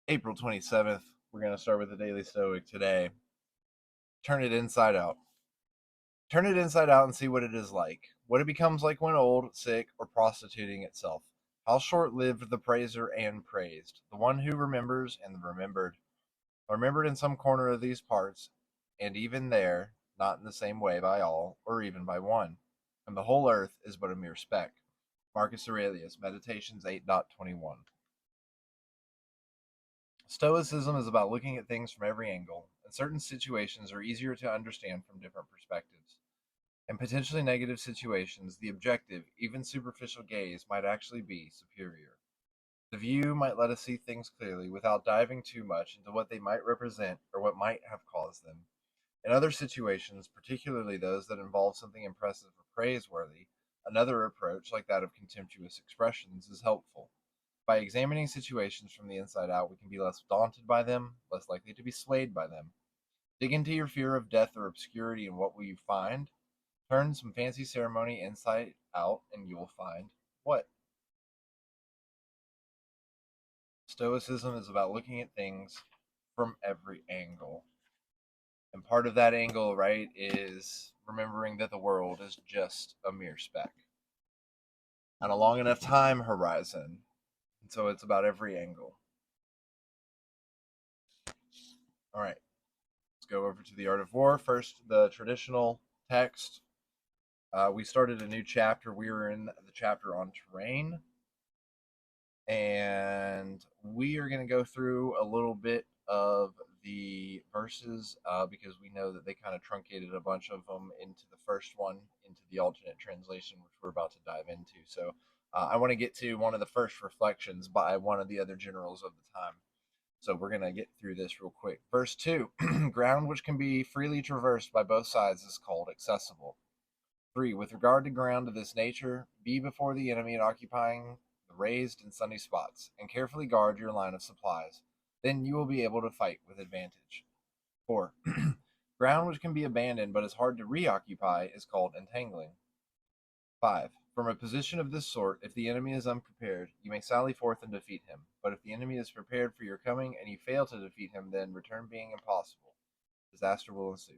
April 27th. We're going to start with the Daily Stoic today. Turn it inside out. Turn it inside out and see what it is like. What it becomes like when old, sick, or prostituting itself. How short lived the praiser and praised, the one who remembers and the remembered in some corner of these parts, and even there, not in the same way by all, or even by one. And the whole earth is but a mere speck. Marcus Aurelius, Meditations 8.21. Stoicism is about looking at things from every angle, and certain situations are easier to understand from different perspectives. In potentially negative situations, the objective, even superficial gaze might actually be superior. The view might let us see things clearly without diving too much into what they might represent or what might have caused them. In other situations, particularly those that involve something impressive or praiseworthy, another approach, like that of contemptuous expressions, is helpful. By examining situations from the inside out, we can be less daunted by them, less likely to be swayed by them. Dig into your fear of death or obscurity, and what will you find? Turn some fancy ceremony inside out, and you will find what? Stoicism is about looking at things from every angle. And part of that angle, right, is remembering that the world is just a mere speck on a long enough time horizon. And so it's about every angle. All right, let's go over to the Art of War. First, the traditional text. We started a new chapter. We were in the chapter on terrain. And we are going to go through a little bit of the verses because we know that they kind of truncated a bunch of them into the first one, into the alternate translation, which we're about to dive into. So I want to get to one of the first reflections by one of the other generals of the time. So we're going to get through this real quick. Verse 2 Ground which can be freely traversed by both sides is called accessible. 3. With regard to ground of this nature, be before the enemy in occupying the raised and sunny spots, and carefully guard your line of supplies. Then you will be able to fight with advantage. 4. Ground which can be abandoned but is hard to reoccupy is called entangling. 5. From a position of this sort, if the enemy is unprepared, you may sally forth and defeat him. But if the enemy is prepared for your coming and you fail to defeat him, then, return being impossible, disaster will ensue.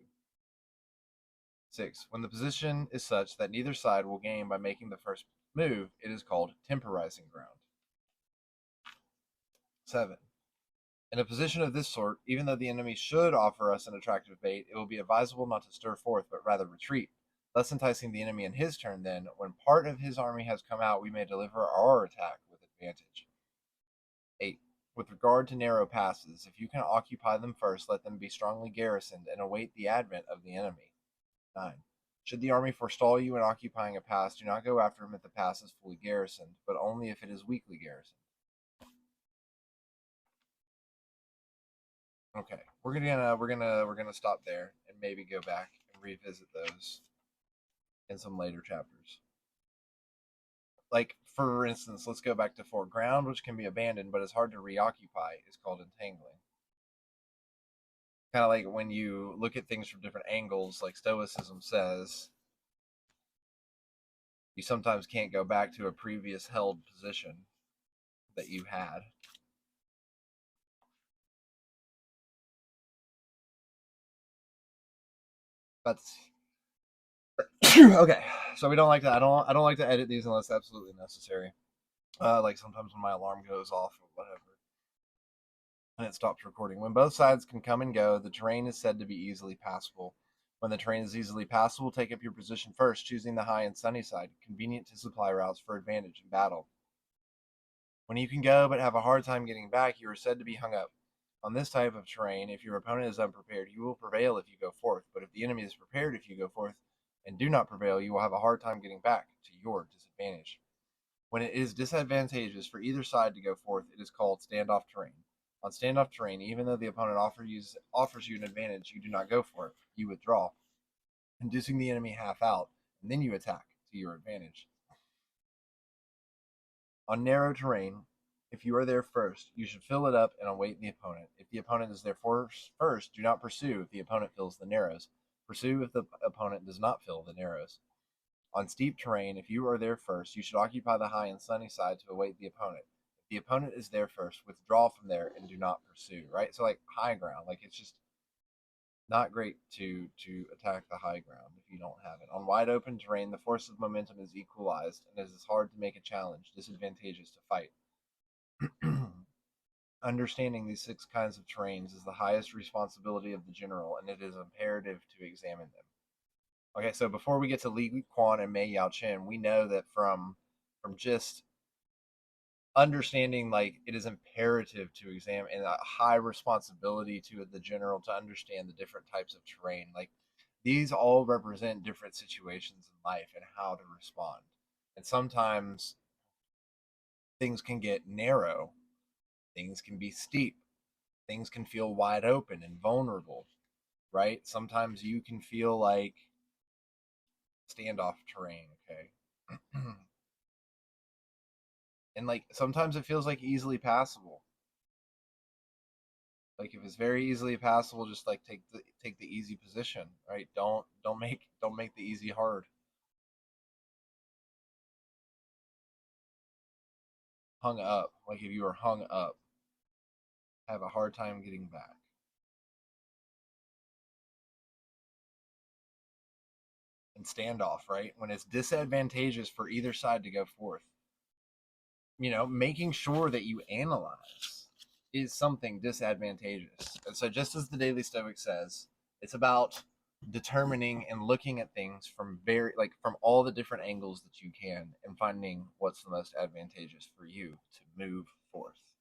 6. When the position is such that neither side will gain by making the first move, it is called temporizing ground. 7. In a position of this sort, even though the enemy should offer us an attractive bait, it will be advisable not to stir forth, but rather retreat, thus enticing the enemy in his turn. Then, when part of his army has come out, we may deliver our attack with advantage. 8. With regard to narrow passes, if you can occupy them first, let them be strongly garrisoned and await the advent of the enemy. 9. Should the army forestall you in occupying a pass, do not go after him if the pass is fully garrisoned, but only if it is weakly garrisoned. Okay, we're gonna stop there and maybe go back and revisit those in some later chapters. Like for instance, let's go back to foreground, which can be abandoned but is hard to reoccupy, is called entangling. Kind of like when you look at things from different angles, like Stoicism says, you sometimes can't go back to a previous held position that you had. That's okay. So we don't like to. I don't like to edit these unless absolutely necessary. Like sometimes when my alarm goes off or whatever, and it stops recording. When both sides can come and go, the terrain is said to be easily passable. When the terrain is easily passable, take up your position first, choosing the high and sunny side, convenient to supply routes for advantage in battle. When you can go but have a hard time getting back, you are said to be hung up. On this type of terrain, if your opponent is unprepared, you will prevail if you go forth, but if the enemy is prepared if you go forth and do not prevail, you will have a hard time getting back, to your disadvantage. When it is disadvantageous for either side to go forth, it is called standoff terrain. On standoff terrain, even though the opponent offers you an advantage, you do not go for it. You withdraw, inducing the enemy half out, and then you attack to your advantage. On narrow terrain, if you are there first, you should fill it up and await the opponent. If the opponent is there first, do not pursue if the opponent fills the narrows. Pursue if the opponent does not fill the narrows. On steep terrain, if you are there first, you should occupy the high and sunny side to await the opponent. The opponent is there first, withdraw from there and do not pursue, right? So like high ground, like it's just not great to attack the high ground if you don't have it. On wide open terrain, the force of momentum is equalized and it is hard to make a challenge, disadvantageous to fight. Understanding these six kinds of terrains is the highest responsibility of the general, and it is imperative to examine them. Okay, so before we get to Li Quan and Mei Yao Chen, we know that from just understanding, like, it is imperative to examine and a high responsibility to the general to understand the different types of terrain. Like, these all represent different situations in life and how to respond. And sometimes things can get narrow, things can be steep, things can feel wide open and vulnerable, right? Sometimes you can feel like standoff terrain, okay? And like sometimes it feels like easily passable. Like if it's very easily passable, just like take the easy position, right? Don't make the easy hard. Hung up, like if you are hung up, have a hard time getting back. And standoff, right? When it's disadvantageous for either side to go forth, making sure that you analyze is something disadvantageous. And so, just as the Daily Stoic says, it's about determining and looking at things from all the different angles that you can and finding what's the most advantageous for you to move forth.